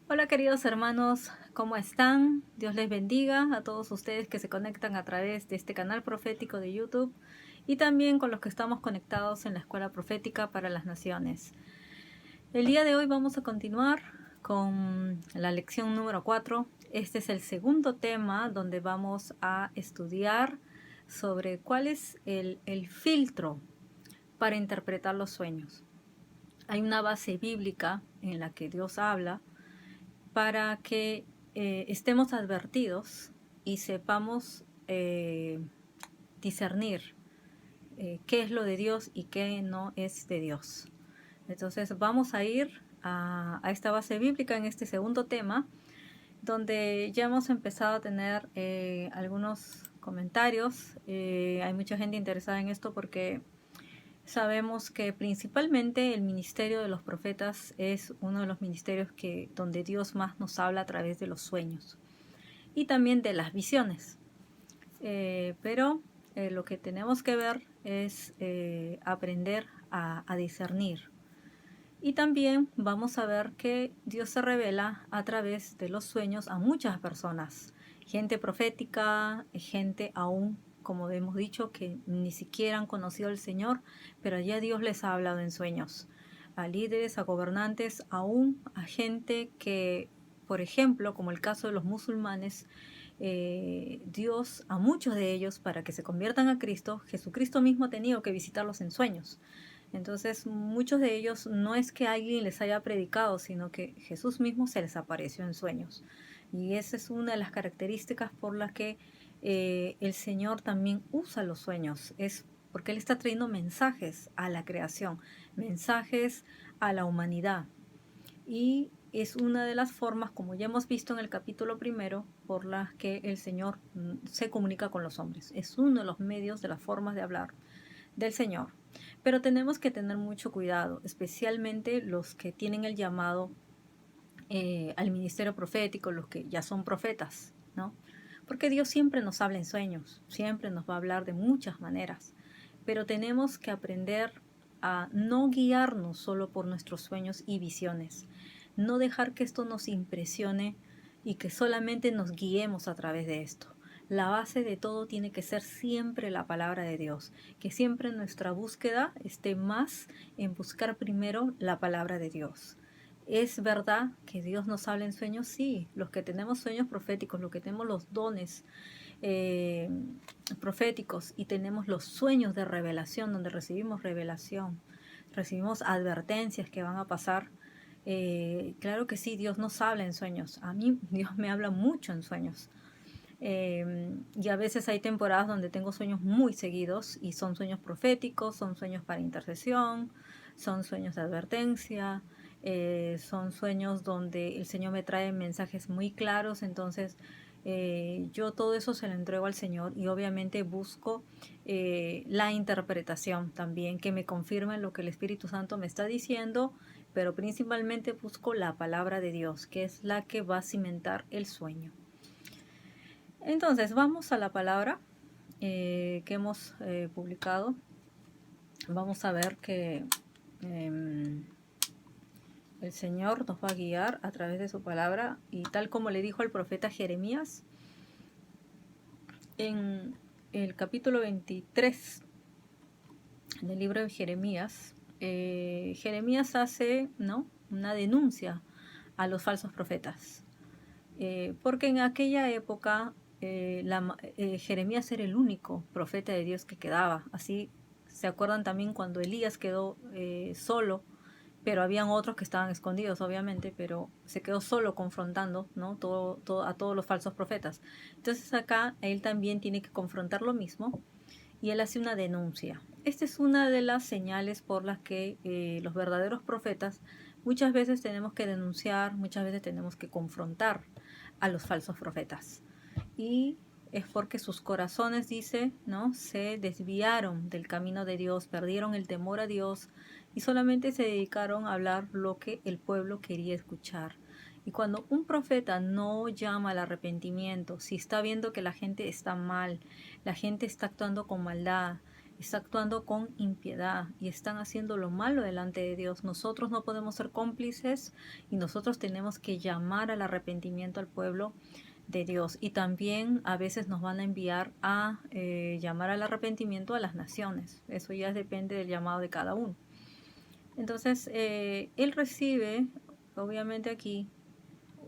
Hola queridos hermanos, ¿cómo están? Dios les bendiga a todos ustedes que se conectan a través de este canal profético de YouTube y también con los que estamos conectados en la Escuela Profética para las Naciones. El día de hoy vamos a continuar con la lección número 4. Este es el segundo tema donde vamos a estudiar sobre cuál es el filtro para interpretar los sueños. Hay una base bíblica en la que Dios habla para que estemos advertidos y sepamos discernir qué es lo de Dios y qué no es de Dios. Entonces vamos a ir a esta base bíblica en este segundo tema, donde ya hemos empezado a tener algunos comentarios. Hay mucha gente interesada en esto porque sabemos que principalmente el ministerio de los profetas es uno de los ministerios donde Dios más nos habla a través de los sueños y también de las visiones. Pero lo que tenemos que ver es aprender a discernir. Y también vamos a ver que Dios se revela a través de los sueños a muchas personas. Gente profética, gente aún, como hemos dicho, que ni siquiera han conocido al Señor, pero ya Dios les ha hablado en sueños. A líderes, a gobernantes, aún a gente que, por ejemplo, como el caso de los musulmanes, Dios a muchos de ellos, para que se conviertan a Cristo, Jesucristo mismo ha tenido que visitarlos en sueños. Entonces, muchos de ellos no es que alguien les haya predicado, sino que Jesús mismo se les apareció en sueños. Y esa es una de las características por las que el Señor también usa los sueños. Es porque Él está trayendo mensajes a la creación, mensajes a la humanidad. Y es una de las formas, como ya hemos visto en el capítulo primero, por las que el Señor se comunica con los hombres. Es uno de los medios, de las formas de hablar del Señor. Pero tenemos que tener mucho cuidado, especialmente los que tienen el llamado al ministerio profético, los que ya son profetas, ¿no? Porque Dios siempre nos habla en sueños, siempre nos va a hablar de muchas maneras, pero tenemos que aprender a no guiarnos solo por nuestros sueños y visiones, no dejar que esto nos impresione y que solamente nos guiemos a través de esto. La base de todo tiene que ser siempre la palabra de Dios, que siempre nuestra búsqueda esté más en buscar primero la palabra de Dios. ¿Es verdad que Dios nos habla en sueños? Sí, los que tenemos sueños proféticos, los que tenemos los dones eh, proféticos y tenemos los sueños de revelación, donde recibimos revelación, recibimos advertencias que van a pasar. Claro que sí, Dios nos habla en sueños. A mí Dios me habla mucho en sueños. Y a veces hay temporadas donde tengo sueños muy seguidos y son sueños proféticos, son sueños para intercesión, son sueños de advertencia, son sueños donde el Señor me trae mensajes muy claros. Entonces yo todo eso se lo entrego al Señor y obviamente busco la interpretación también, que me confirme lo que el Espíritu Santo me está diciendo, pero principalmente busco la palabra de Dios, que es la que va a cimentar el sueño. Entonces, vamos a la palabra que hemos publicado. Vamos a ver que el Señor nos va a guiar a través de su palabra, y tal como le dijo al profeta Jeremías en el capítulo 23 del libro de Jeremías. Jeremías hace, ¿no?, una denuncia a los falsos profetas, porque en aquella época Jeremías era el único profeta de Dios que quedaba. Así se acuerdan también cuando Elías quedó solo, pero habían otros que estaban escondidos, obviamente, pero se quedó solo confrontando, ¿no?, a todos los falsos profetas. Entonces acá él también tiene que confrontar lo mismo y él hace una denuncia. Esta es una de las señales por las que los verdaderos profetas muchas veces tenemos que denunciar, muchas veces tenemos que confrontar a los falsos profetas. Y es porque sus corazones, dice, ¿no?, se desviaron del camino de Dios, perdieron el temor a Dios y solamente se dedicaron a hablar lo que el pueblo quería escuchar. Y cuando un profeta no llama al arrepentimiento, si está viendo que la gente está mal, la gente está actuando con maldad, está actuando con impiedad y están haciendo lo malo delante de Dios. Nosotros no podemos ser cómplices y nosotros tenemos que llamar al arrepentimiento al pueblo de Dios. Y también a veces nos van a enviar a llamar al arrepentimiento a las naciones. Eso ya depende del llamado de cada uno. Entonces, él recibe, obviamente aquí,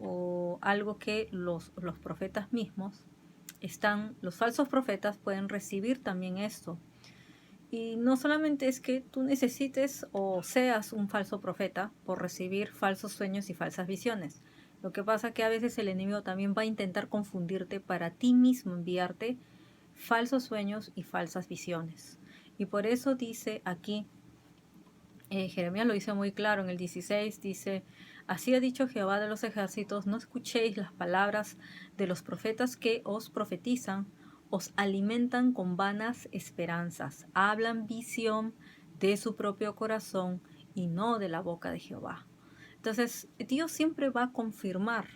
o algo que los profetas mismos los falsos profetas pueden recibir también esto. Y no solamente es que tú necesites o seas un falso profeta por recibir falsos sueños y falsas visiones. Lo que pasa es que a veces el enemigo también va a intentar confundirte para ti mismo, enviarte falsos sueños y falsas visiones. Y por eso dice aquí, Jeremías lo dice muy claro en el 16, dice: así ha dicho Jehová de los ejércitos, no escuchéis las palabras de los profetas que os profetizan, os alimentan con vanas esperanzas, hablan visión de su propio corazón y no de la boca de Jehová. Entonces, Dios siempre va a confirmar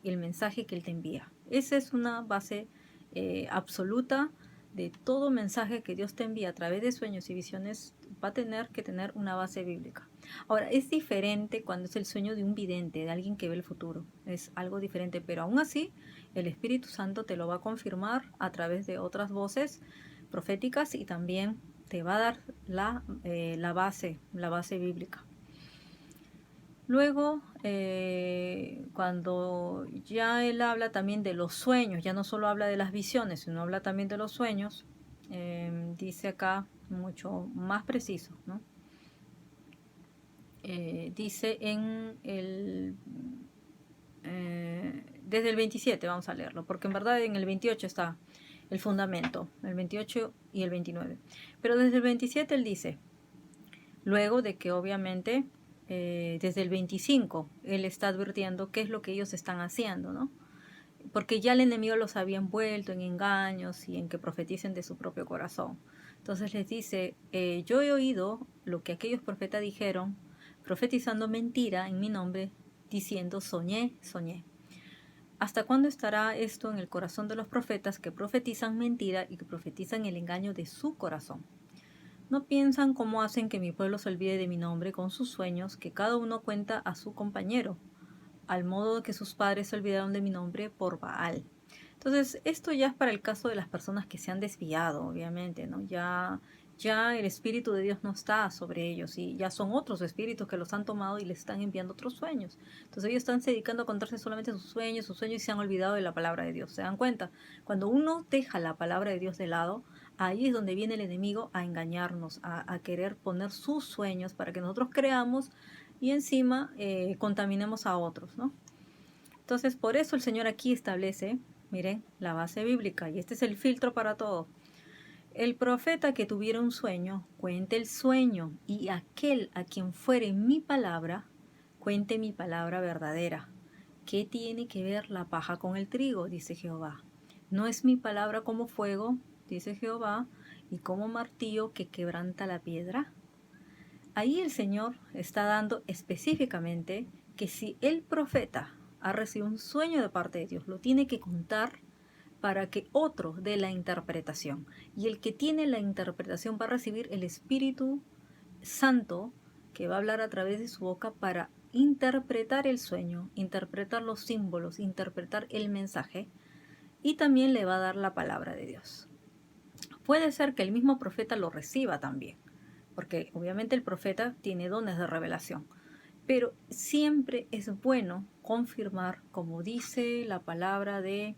el mensaje que Él te envía. Esa es una base absoluta de todo mensaje que Dios te envía a través de sueños y visiones. Va a tener que tener una base bíblica. Ahora, es diferente cuando es el sueño de un vidente, de alguien que ve el futuro. Es algo diferente, pero aún así el Espíritu Santo te lo va a confirmar a través de otras voces proféticas y también te va a dar la base bíblica. Luego, cuando ya él habla también de los sueños, ya no solo habla de las visiones, sino habla también de los sueños, dice acá mucho más preciso, ¿no? Dice desde el 27, vamos a leerlo, porque en verdad en el 28 está el fundamento, el 28 y el 29. Pero desde el 27 él dice, luego de que obviamente desde el 25 él está advirtiendo qué es lo que ellos están haciendo, ¿no? Porque ya el enemigo los había envuelto en engaños y en que profeticen de su propio corazón. Entonces les dice, yo he oído lo que aquellos profetas dijeron, profetizando mentira en mi nombre, diciendo soñé, soñé. ¿Hasta cuándo estará esto en el corazón de los profetas que profetizan mentira y que profetizan el engaño de su corazón? ¿No piensan cómo hacen que mi pueblo se olvide de mi nombre con sus sueños, que cada uno cuenta a su compañero, al modo que sus padres se olvidaron de mi nombre por Baal? Entonces, esto ya es para el caso de las personas que se han desviado, obviamente, ¿no? Ya el Espíritu de Dios no está sobre ellos y ya son otros espíritus que los han tomado y les están enviando otros sueños. Entonces ellos están se dedicando a contarse solamente sus sueños y se han olvidado de la palabra de Dios. ¿Se dan cuenta? Cuando uno deja la palabra de Dios de lado, ahí es donde viene el enemigo a engañarnos, a querer poner sus sueños para que nosotros creamos y encima contaminemos a otros, ¿no? Entonces, por eso el Señor aquí establece, miren, la base bíblica, y este es el filtro para todo. El profeta que tuviera un sueño, cuente el sueño, y aquel a quien fuere mi palabra, cuente mi palabra verdadera. ¿Qué tiene que ver la paja con el trigo?, dice Jehová. ¿No es mi palabra como fuego, dice Jehová, y como martillo que quebranta la piedra? Ahí el Señor está dando específicamente que si el profeta ha recibido un sueño de parte de Dios, lo tiene que contar para que otro dé la interpretación. Y el que tiene la interpretación va a recibir el Espíritu Santo, que va a hablar a través de su boca para interpretar el sueño, interpretar los símbolos, interpretar el mensaje, y también le va a dar la palabra de Dios. Puede ser que el mismo profeta lo reciba también, porque obviamente el profeta tiene dones de revelación, pero siempre es bueno confirmar, como dice la palabra de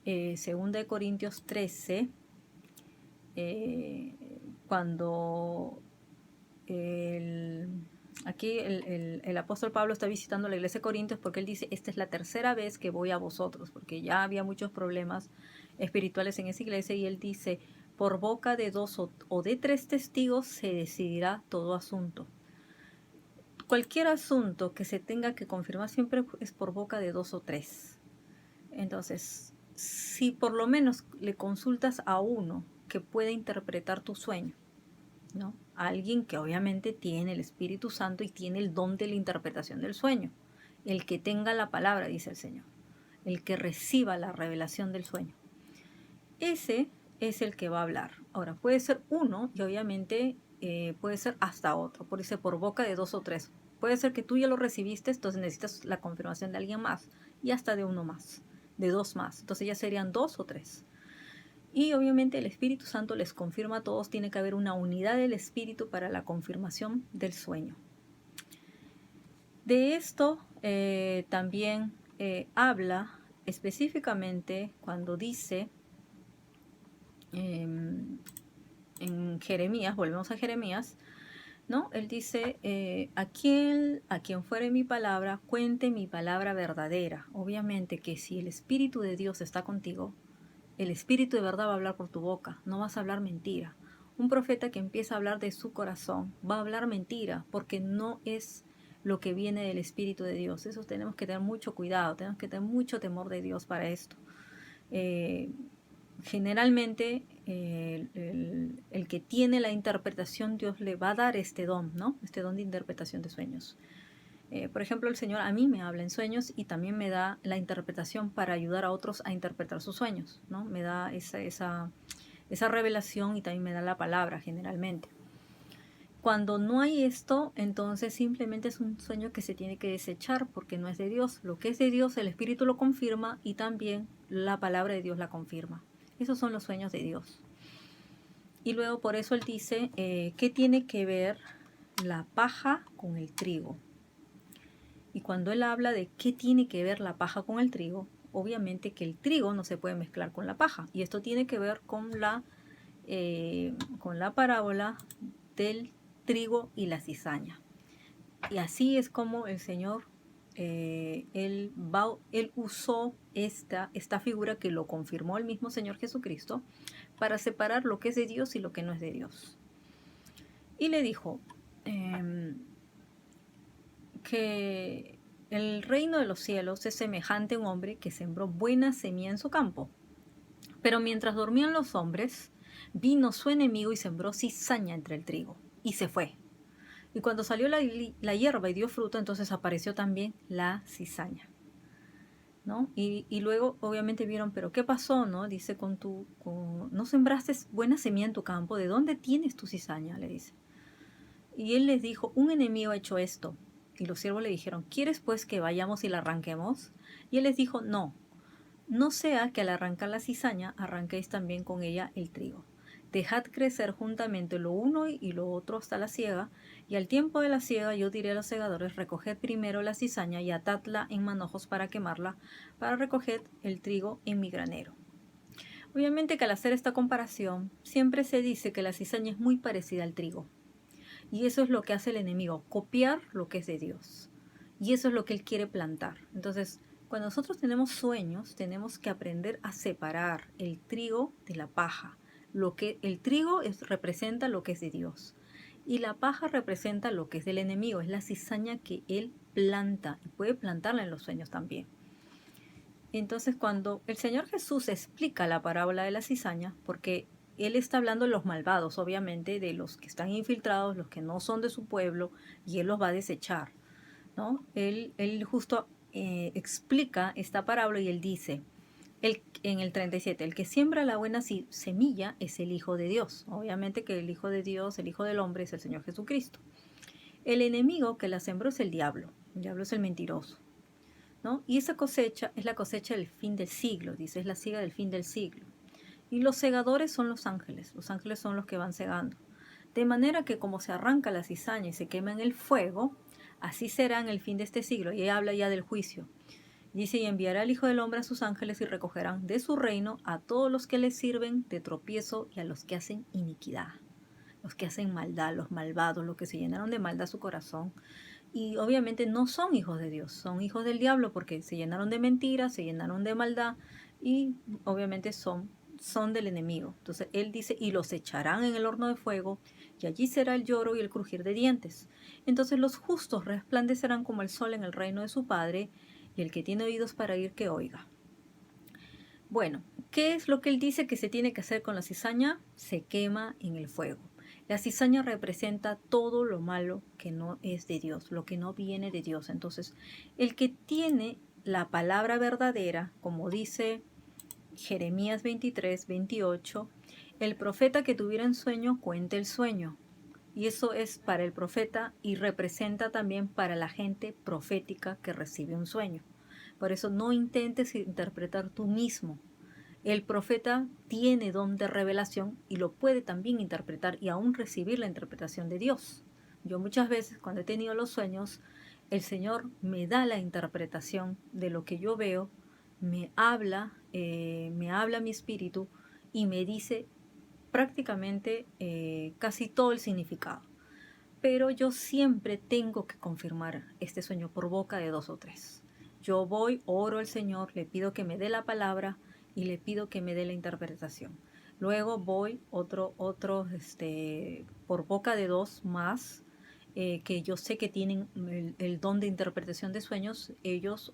2 Corintios 13, cuando aquí el apóstol Pablo está visitando la iglesia de Corintios, porque él dice, esta es la tercera vez que voy a vosotros, porque ya había muchos problemas espirituales en esa iglesia, y él dice, por boca de 2 o de 3 testigos se decidirá todo asunto. Cualquier asunto que se tenga que confirmar siempre es por boca de 2 o 3. Entonces, si por lo menos le consultas a uno que pueda interpretar tu sueño, ¿no? Alguien que obviamente tiene el Espíritu Santo y tiene el don de la interpretación del sueño. El que tenga la palabra, dice el Señor. El que reciba la revelación del sueño. Ese es el que va a hablar. Ahora, puede ser uno y obviamente puede ser hasta otro, por boca de 2 o 3. Puede ser que tú ya lo recibiste, entonces necesitas la confirmación de alguien más y hasta de uno más, de 2 más. Entonces ya serían 2 o 3. Y obviamente el Espíritu Santo les confirma a todos, tiene que haber una unidad del Espíritu para la confirmación del sueño. De esto también habla específicamente cuando dice en Jeremías, volvemos a Jeremías, ¿no? Él dice, a quien fuere mi palabra, cuente mi palabra verdadera. Obviamente que si el Espíritu de Dios está contigo, el Espíritu de verdad va a hablar por tu boca, no vas a hablar mentira. Un profeta que empieza a hablar de su corazón va a hablar mentira porque no es lo que viene del Espíritu de Dios. Eso tenemos que tener mucho cuidado, tenemos que tener mucho temor de Dios para esto. Generalmente el que tiene la interpretación, Dios le va a dar este don, ¿no? Este don de interpretación de sueños. Por ejemplo, el Señor a mí me habla en sueños y también me da la interpretación para ayudar a otros a interpretar sus sueños, ¿no? Me da esa revelación y también me da la palabra generalmente. Cuando no hay esto, entonces simplemente es un sueño que se tiene que desechar porque no es de Dios. Lo que es de Dios, el Espíritu lo confirma y también la palabra de Dios la confirma. Esos son los sueños de Dios. Y luego por eso él dice, ¿qué tiene que ver la paja con el trigo? Y cuando él habla de qué tiene que ver la paja con el trigo, obviamente que el trigo no se puede mezclar con la paja. Y esto tiene que ver con la parábola del trigo y la cizaña. Y así es como el Señor, él usó esta figura que lo confirmó el mismo Señor Jesucristo para separar lo que es de Dios y lo que no es de Dios. Y le dijo que el reino de los cielos es semejante a un hombre que sembró buena semilla en su campo. Pero mientras dormían los hombres, vino su enemigo y sembró cizaña entre el trigo, y se fue. Y cuando salió la hierba y dio fruto, entonces apareció también la cizaña, ¿no? Y luego obviamente vieron, pero ¿qué pasó, no? Dice, ¿no sembraste buena semilla en tu campo? ¿De dónde tienes tu cizaña? Le dice. Y él les dijo, un enemigo ha hecho esto. Y los siervos le dijeron, ¿quieres pues que vayamos y la arranquemos? Y él les dijo, no sea que al arrancar la cizaña arranquéis también con ella el trigo. Dejad crecer juntamente lo uno y lo otro hasta la siega, y al tiempo de la siega yo diré a los segadores, recoged primero la cizaña y atadla en manojos para quemarla, para recoger el trigo en mi granero. Obviamente que al hacer esta comparación, siempre se dice que la cizaña es muy parecida al trigo. Y eso es lo que hace el enemigo, copiar lo que es de Dios. Y eso es lo que él quiere plantar. Entonces, cuando nosotros tenemos sueños, tenemos que aprender a separar el trigo de la paja. El trigo representa lo que es de Dios. Y la paja representa lo que es del enemigo. Es la cizaña que él planta. Y puede plantarla en los sueños también. Entonces, cuando el Señor Jesús explica la parábola de la cizaña, porque él está hablando de los malvados, obviamente, de los que están infiltrados, los que no son de su pueblo, y él los va a desechar, ¿no? Él justo explica esta parábola y él dice, en el 37, el que siembra la buena semilla es el Hijo de Dios. Obviamente que el Hijo de Dios, el Hijo del Hombre, es el Señor Jesucristo. El enemigo que la sembró es el diablo es el mentiroso, ¿no? Y esa cosecha es la cosecha del fin del siglo, dice, es la siega del fin del siglo. Y los segadores son los ángeles son los que van segando. De manera que como se arranca la cizaña y se quema en el fuego, así será en el fin de este siglo. Y habla ya del juicio. Dice, y enviará el Hijo del Hombre a sus ángeles y recogerán de su reino a todos los que les sirven de tropiezo y a los que hacen iniquidad. Los que hacen maldad, los malvados, los que se llenaron de maldad su corazón. Y obviamente no son hijos de Dios, son hijos del diablo porque se llenaron de mentiras, se llenaron de maldad y obviamente son del enemigo. Entonces él dice, y los echarán en el horno de fuego, y allí será el lloro y el crujir de dientes. Entonces los justos resplandecerán como el sol en el reino de su Padre, y el que tiene oídos para oír, que oiga. Bueno, ¿qué es lo que él dice que se tiene que hacer con la cizaña? Se quema en el fuego. La cizaña representa todo lo malo que no es de Dios, lo que no viene de Dios. Entonces, el que tiene la palabra verdadera, como dice Jeremías 23, 28, El profeta que tuviera en sueño, cuente el sueño. Y eso es para el profeta y representa también para la gente profética que recibe un sueño. Por eso no intentes interpretar tú mismo. El profeta tiene don de revelación y lo puede también interpretar y aún recibir la interpretación de Dios. Yo muchas veces cuando he tenido los sueños, el Señor me da la interpretación de lo que yo veo, me habla mi espíritu y me dice prácticamente casi todo el significado. Pero yo siempre tengo que confirmar este sueño por boca de 2 o 3. Yo voy, oro al Señor, le pido que me dé la palabra y le pido que me dé la interpretación. Luego voy por boca de 2 más, que yo sé que tienen el don de interpretación de sueños. Ellos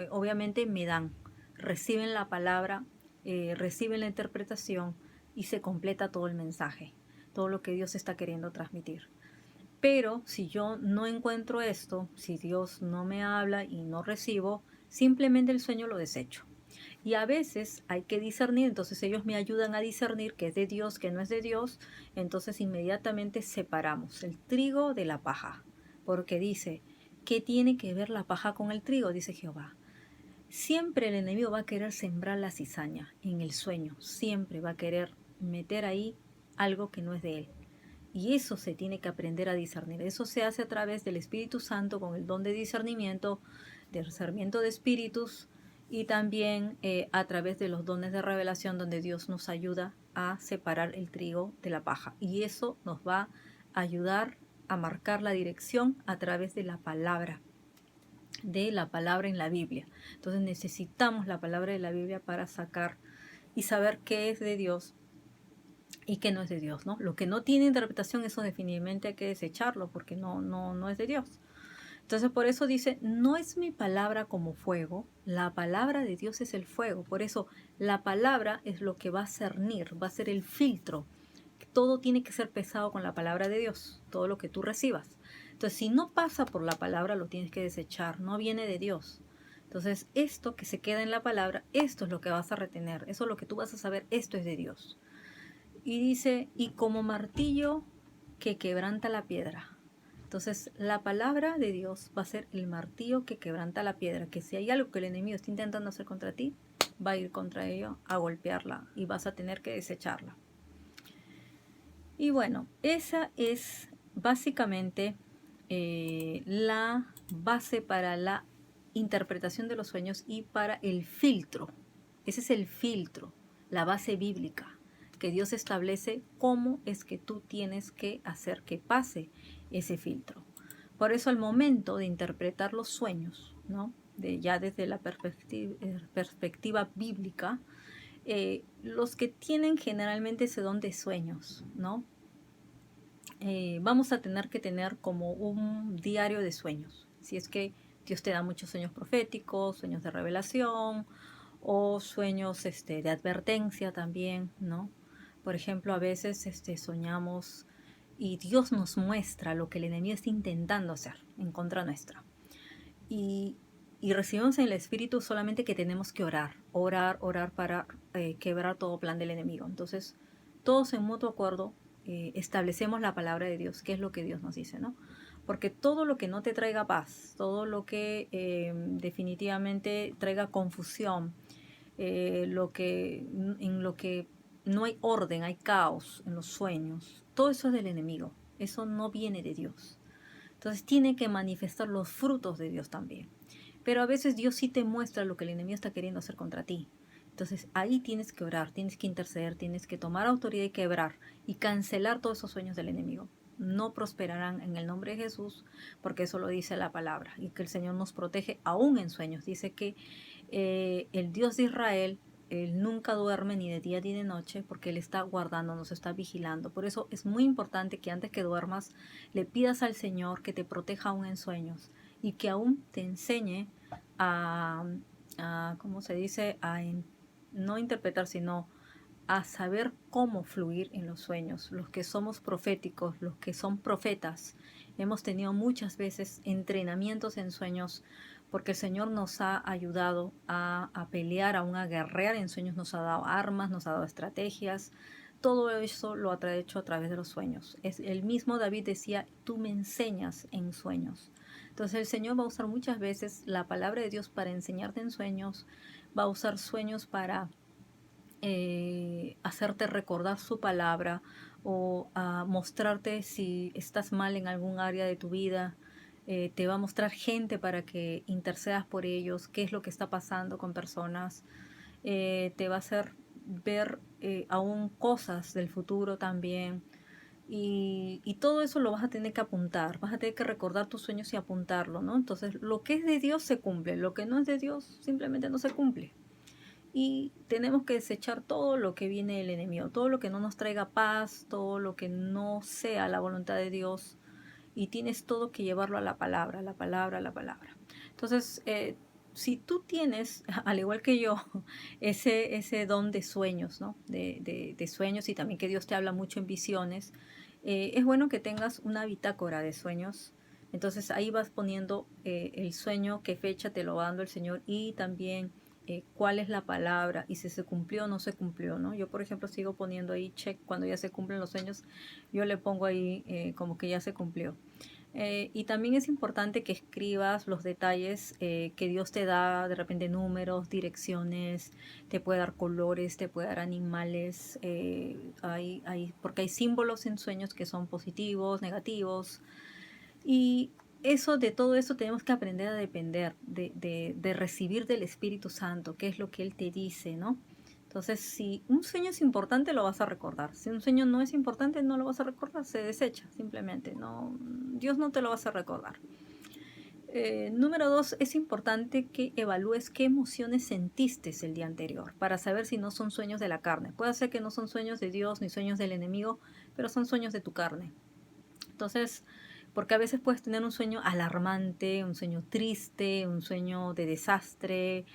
obviamente me dan, reciben la palabra, reciben la interpretación y se completa todo el mensaje, todo lo que Dios está queriendo transmitir. Pero si yo no encuentro esto, si Dios no me habla y no recibo, simplemente el sueño lo desecho. Y a veces hay que discernir, entonces ellos me ayudan a discernir qué es de Dios, qué no es de Dios, entonces inmediatamente separamos el trigo de la paja, porque dice, ¿qué tiene que ver la paja con el trigo? Dice Jehová. Siempre el enemigo va a querer sembrar la cizaña en el sueño, siempre va a querer meter ahí algo que no es de él. Y eso se tiene que aprender a discernir. Eso se hace a través del Espíritu Santo con el don de discernimiento de espíritus y también a través de los dones de revelación donde Dios nos ayuda a separar el trigo de la paja. Y eso nos va a ayudar a marcar la dirección a través de la palabra en la Biblia. Entonces necesitamos la palabra de la Biblia para sacar y saber qué es de Dios y qué no es de Dios, ¿no? Lo que no tiene interpretación, eso definitivamente hay que desecharlo porque no es de Dios. Entonces por eso dice, no es mi palabra como fuego, la palabra de Dios es el fuego. Por eso la palabra es lo que va a cernir, va a ser el filtro. Todo tiene que ser pesado con la palabra de Dios, todo lo que tú recibas. Entonces si no pasa por la palabra, lo tienes que desechar, no viene de Dios. Entonces esto que se queda en la palabra, esto es lo que vas a retener, eso es lo que tú vas a saber, esto es de Dios. Y dice, y como martillo que quebranta la piedra. Entonces, la palabra de Dios va a ser el martillo que quebranta la piedra, que si hay algo que el enemigo está intentando hacer contra ti, va a ir contra ello a golpearla y vas a tener que desecharla. Y bueno, esa es básicamente la base para la interpretación de los sueños y para el filtro. Ese es el filtro, la base bíblica que Dios establece cómo es que tú tienes que hacer que pase ese filtro. Por eso al momento de interpretar los sueños, ¿no? Ya desde la perspectiva bíblica, los que tienen generalmente ese don de sueños, ¿no? Vamos a tener que tener como un diario de sueños. Si es que Dios te da muchos sueños proféticos, sueños de revelación o sueños de advertencia también, ¿no? Por ejemplo, a veces soñamos y Dios nos muestra lo que el enemigo está intentando hacer en contra nuestra. Y recibimos en el Espíritu solamente que tenemos que orar para quebrar todo plan del enemigo. Entonces, todos en mutuo acuerdo establecemos la palabra de Dios, que es lo que Dios nos dice, ¿no? Porque todo lo que no te traiga paz, todo lo que definitivamente traiga confusión, en lo que no hay orden, hay caos en los sueños, todo eso es del enemigo, eso no viene de Dios. Entonces tiene que manifestar los frutos de Dios también. Pero a veces Dios sí te muestra lo que el enemigo está queriendo hacer contra ti. Entonces ahí tienes que orar, tienes que interceder, tienes que tomar autoridad y quebrar y cancelar todos esos sueños del enemigo. No prosperarán en el nombre de Jesús, porque eso lo dice la palabra, y que el Señor nos protege aún en sueños. Dice que el Dios de Israel, Él nunca duerme ni de día ni de noche, porque Él está guardando, nos está vigilando. Por eso es muy importante que antes que duermas le pidas al Señor que te proteja aún en sueños y que aún te enseñe ¿cómo se dice? No interpretar, sino a saber cómo fluir en los sueños. Los que somos proféticos, los que son profetas, hemos tenido muchas veces entrenamientos en sueños porque el Señor nos ha ayudado a pelear, aún a guerrear en sueños, nos ha dado armas, nos ha dado estrategias, todo eso lo ha hecho a través de los sueños. El mismo David decía, tú me enseñas en sueños. Entonces el Señor va a usar muchas veces la palabra de Dios para enseñarte en sueños, va a usar sueños para hacerte recordar su palabra o a mostrarte si estás mal en algún área de tu vida. Te va a mostrar gente para que intercedas por ellos, qué es lo que está pasando con personas. Te va a hacer ver aún cosas del futuro también. Y todo eso lo vas a tener que apuntar, vas a tener que recordar tus sueños y apuntarlo, ¿no? Entonces, lo que es de Dios se cumple, lo que no es de Dios simplemente no se cumple. Y tenemos que desechar todo lo que viene del enemigo, todo lo que no nos traiga paz, todo lo que no sea la voluntad de Dios. Y tienes todo que llevarlo a la palabra, la palabra, la palabra. Entonces, si tú tienes, al igual que yo, ese don de sueños, ¿no? De sueños, y también que Dios te habla mucho en visiones, es bueno que tengas una bitácora de sueños. Entonces ahí vas poniendo el sueño, qué fecha te lo va dando el Señor, y también cuál es la palabra y si se cumplió o no se cumplió, ¿no? Yo, por ejemplo, sigo poniendo ahí check cuando ya se cumplen los sueños, yo le pongo ahí como que ya se cumplió. Y también es importante que escribas los detalles que Dios te da, de repente números, direcciones, te puede dar colores, te puede dar animales, porque hay símbolos en sueños que son positivos, negativos. Y de todo eso tenemos que aprender a depender, de recibir del Espíritu Santo, qué es lo que Él te dice, ¿no? Entonces, si un sueño es importante, lo vas a recordar. Si un sueño no es importante, no lo vas a recordar, se desecha simplemente. No, Dios no te lo va a hacer recordar. Número 2, es importante que evalúes qué emociones sentiste el día anterior para saber si no son sueños de la carne. Puede ser que no son sueños de Dios ni sueños del enemigo, pero son sueños de tu carne. Entonces, porque a veces puedes tener un sueño alarmante, un sueño triste, un sueño de desastre,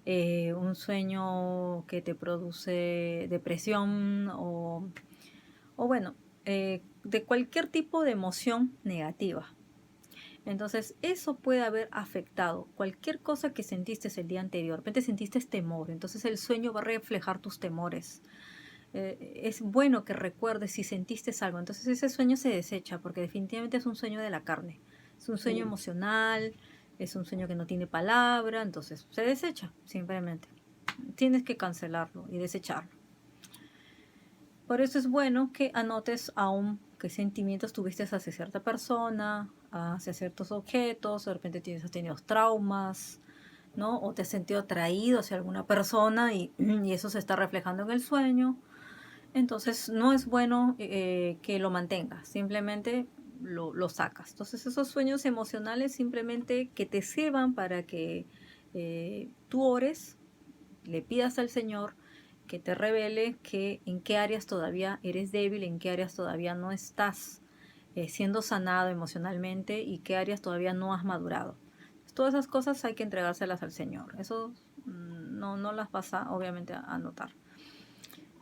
un sueño que te produce depresión o bueno, de cualquier tipo de emoción negativa. Entonces, eso puede haber afectado cualquier cosa que sentiste el día anterior. De repente sentiste temor, entonces el sueño va a reflejar tus temores. Es bueno que recuerdes si sentiste algo. Entonces ese sueño se desecha porque definitivamente es un sueño de la carne. Es un sueño emocional, es un sueño que no tiene palabra, entonces se desecha simplemente. Tienes que cancelarlo y desecharlo. Por eso es bueno que anotes aún qué sentimientos tuviste hacia cierta persona, hacia ciertos objetos, de repente has tenido traumas, ¿no? O te has sentido atraído hacia alguna persona y eso se está reflejando en el sueño. Entonces no es bueno que lo mantengas, simplemente lo sacas. Entonces esos sueños emocionales simplemente que te sirvan para que tú ores, le pidas al Señor que te revele en qué áreas todavía eres débil, en qué áreas todavía no estás siendo sanado emocionalmente y qué áreas todavía no has madurado. Todas esas cosas hay que entregárselas al Señor. Eso no las vas a, obviamente, a notar.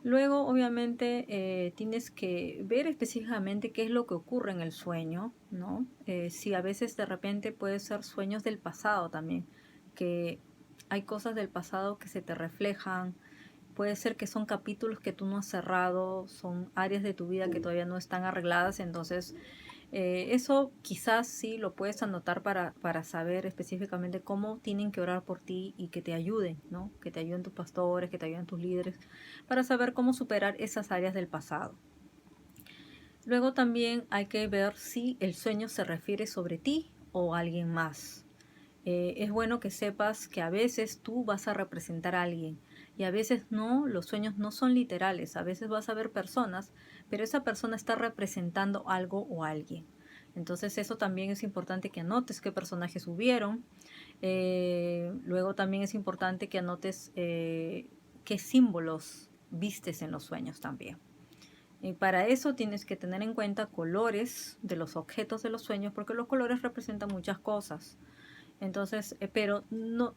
Luego, obviamente, tienes que ver específicamente qué es lo que ocurre en el sueño, ¿no? Si a veces de repente puede ser sueños del pasado también, que hay cosas del pasado que se te reflejan, puede ser que son capítulos que tú no has cerrado, son áreas de tu vida que todavía no están arregladas, entonces eso quizás sí lo puedes anotar para saber específicamente cómo tienen que orar por ti y que te ayuden, ¿no? Que te ayuden tus pastores, que te ayuden tus líderes, para saber cómo superar esas áreas del pasado. Luego también hay que ver si el sueño se refiere sobre ti o a alguien más. Es bueno que sepas que a veces tú vas a representar a alguien y a veces no, los sueños no son literales, a veces vas a ver personas, pero esa persona está representando algo o alguien. Entonces eso también es importante que anotes qué personajes hubieron. Luego también es importante que anotes qué símbolos vistes en los sueños también. Y para eso tienes que tener en cuenta colores de los objetos de los sueños, porque los colores representan muchas cosas. Entonces, pero no,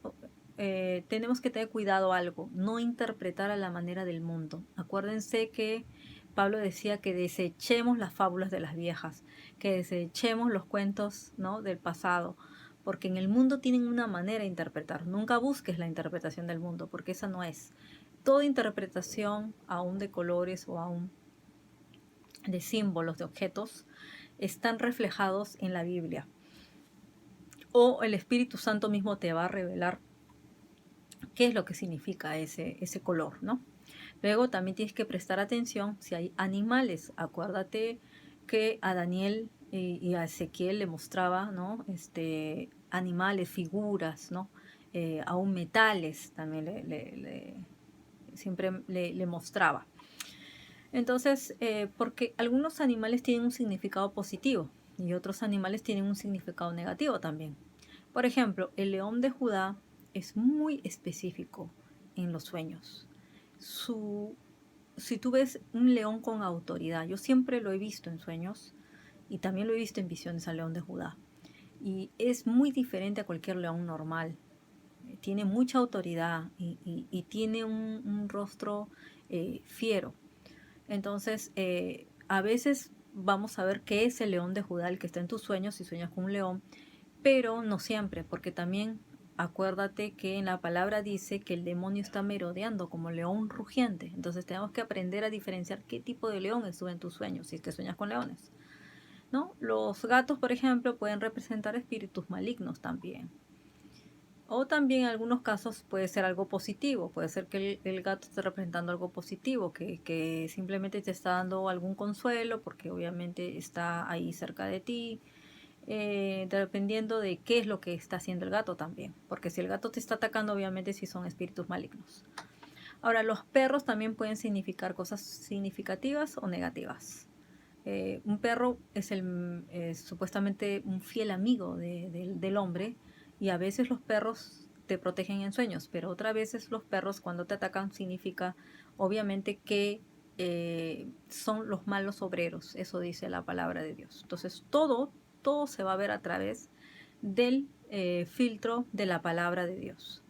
tenemos que tener cuidado algo, no interpretar a la manera del mundo. Acuérdense que Pablo decía que desechemos las fábulas de las viejas, que desechemos los cuentos, ¿no?, del pasado, porque en el mundo tienen una manera de interpretar. Nunca busques la interpretación del mundo, porque esa no es. Toda interpretación, aún de colores o aún de símbolos, de objetos, están reflejados en la Biblia. O el Espíritu Santo mismo te va a revelar qué es lo que significa ese color, ¿no? Luego también tienes que prestar atención si hay animales. Acuérdate que a Daniel y a Ezequiel le mostraba, ¿no? Animales, figuras, ¿no? Aún metales también siempre le mostraba. Entonces, porque algunos animales tienen un significado positivo y otros animales tienen un significado negativo también. Por ejemplo, el león de Judá es muy específico en los sueños. Si tú ves un león con autoridad, yo siempre lo he visto en sueños y también lo he visto en visiones al león de Judá. Y es muy diferente a cualquier león normal. Tiene mucha autoridad y tiene un rostro fiero. Entonces, a veces vamos a ver qué es el león de Judá, el que está en tus sueños, si sueñas con un león, pero no siempre, porque también acuérdate que en la palabra dice que el demonio está merodeando como león rugiente. Entonces tenemos que aprender a diferenciar qué tipo de león estuvo en tus sueños, si es que sueñas con leones, ¿no? Los gatos, por ejemplo, pueden representar espíritus malignos también. O también en algunos casos puede ser algo positivo, puede ser que el gato esté representando algo positivo, que simplemente te está dando algún consuelo porque obviamente está ahí cerca de ti, dependiendo de qué es lo que está haciendo el gato también, porque si el gato te está atacando obviamente sí son espíritus malignos. Ahora, los perros también pueden significar cosas significativas o negativas. Un perro es supuestamente un fiel amigo del hombre y a veces los perros te protegen en sueños, pero otras veces los perros cuando te atacan significa obviamente que son los malos obreros, eso dice la palabra de Dios. Entonces todo se va a ver a través del filtro de la palabra de Dios.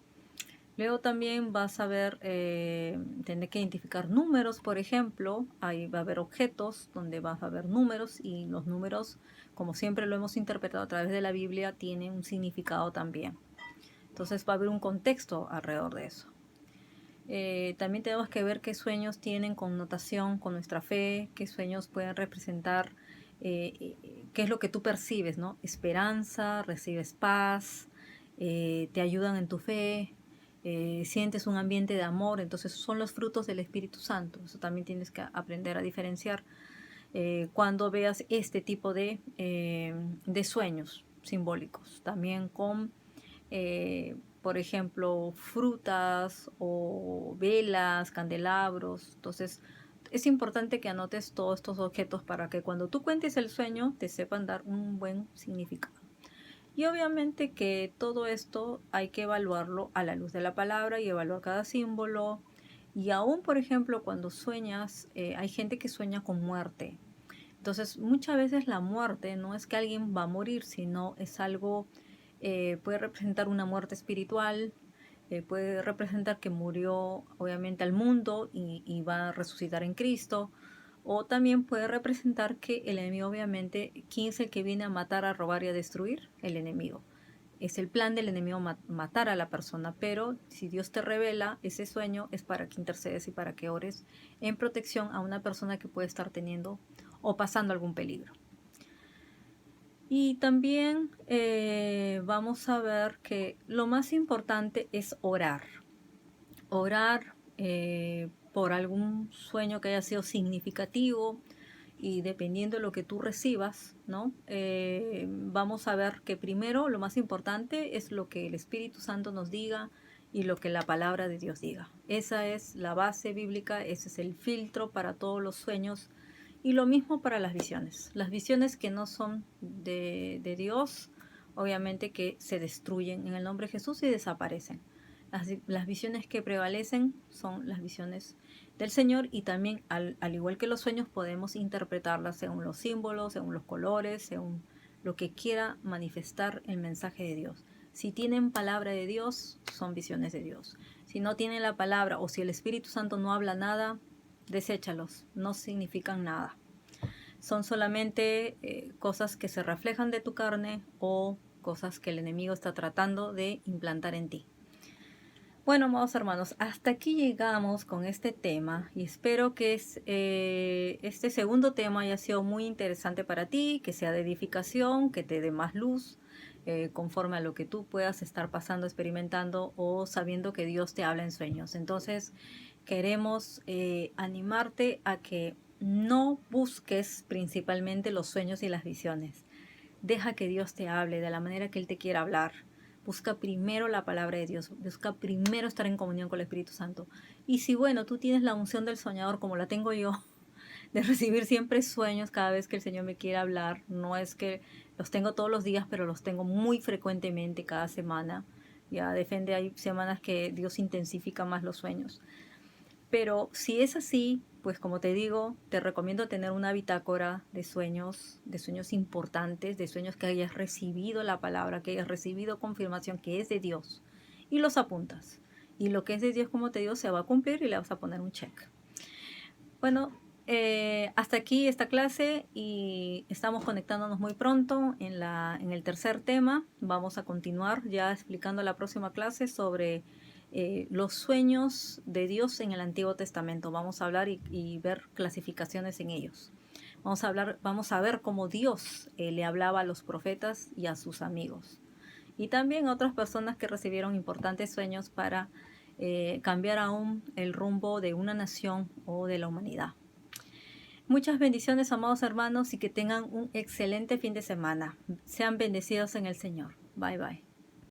Luego también vas a ver, tener que identificar números, por ejemplo. Ahí va a haber objetos donde vas a ver números y los números, como siempre lo hemos interpretado a través de la Biblia, tienen un significado también. Entonces va a haber un contexto alrededor de eso. También tenemos que ver qué sueños tienen connotación con nuestra fe, qué sueños pueden representar, qué es lo que tú percibes, ¿no? Esperanza, recibes paz, te ayudan en tu fe, sientes un ambiente de amor, entonces son los frutos del Espíritu Santo. Eso también tienes que aprender a diferenciar cuando veas este tipo de sueños simbólicos. También con, por ejemplo, frutas o velas, candelabros. Entonces, es importante que anotes todos estos objetos para que cuando tú cuentes el sueño te sepan dar un buen significado. Y obviamente que todo esto hay que evaluarlo a la luz de la palabra y evaluar cada símbolo. Y aún, por ejemplo, cuando sueñas, hay gente que sueña con muerte. Entonces, muchas veces la muerte no es que alguien va a morir, sino es algo, puede representar una muerte espiritual, puede representar que murió obviamente al mundo y va a resucitar en Cristo. O también puede representar que el enemigo, obviamente, ¿quién es el que viene a matar, a robar y a destruir? El enemigo. Es el plan del enemigo matar a la persona, pero si Dios te revela ese sueño es para que intercedes y para que ores en protección a una persona que puede estar teniendo o pasando algún peligro. Y también vamos a ver que lo más importante es orar. Orar por algún sueño que haya sido significativo y dependiendo de lo que tú recibas, ¿no? Vamos a ver que primero lo más importante es lo que el Espíritu Santo nos diga y lo que la palabra de Dios diga. Esa es la base bíblica, ese es el filtro para todos los sueños y lo mismo para las visiones. Las visiones que no son de Dios, obviamente que se destruyen en el nombre de Jesús y desaparecen. Las visiones que prevalecen son las visiones del Señor y también al igual que los sueños podemos interpretarlas según los símbolos, según los colores, según lo que quiera manifestar el mensaje de Dios. Si tienen palabra de Dios, son visiones de Dios. Si no tienen la palabra o si el Espíritu Santo no habla nada, deséchalos, no significan nada. Son solamente cosas que se reflejan de tu carne o cosas que el enemigo está tratando de implantar en ti. Bueno, amados hermanos, hasta aquí llegamos con este tema y espero que este segundo tema haya sido muy interesante para ti, que sea de edificación, que te dé más luz, conforme a lo que tú puedas estar pasando, experimentando o sabiendo que Dios te habla en sueños. Entonces, queremos animarte a que no busques principalmente los sueños y las visiones. Deja que Dios te hable de la manera que Él te quiera hablar. Busca primero la palabra de Dios. Busca primero estar en comunión con el Espíritu Santo. Y si, bueno, tú tienes la unción del soñador como la tengo yo, de recibir siempre sueños cada vez que el Señor me quiere hablar. No es que los tengo todos los días, pero los tengo muy frecuentemente cada semana. Ya depende, hay semanas que Dios intensifica más los sueños. Pero si es así, pues como te digo, te recomiendo tener una bitácora de sueños importantes, de sueños que hayas recibido la palabra, que hayas recibido confirmación que es de Dios. Y los apuntas. Y lo que es de Dios, como te digo, se va a cumplir y le vas a poner un check. Bueno, hasta aquí esta clase y estamos conectándonos muy pronto en el tercer tema. Vamos a continuar ya explicando la próxima clase sobre los sueños de Dios en el Antiguo Testamento. Vamos a hablar y ver clasificaciones en ellos. Vamos a ver cómo Dios le hablaba a los profetas y a sus amigos. Y también a otras personas que recibieron importantes sueños para cambiar aún el rumbo de una nación o de la humanidad. Muchas bendiciones, amados hermanos, y que tengan un excelente fin de semana. Sean bendecidos en el Señor. Bye bye.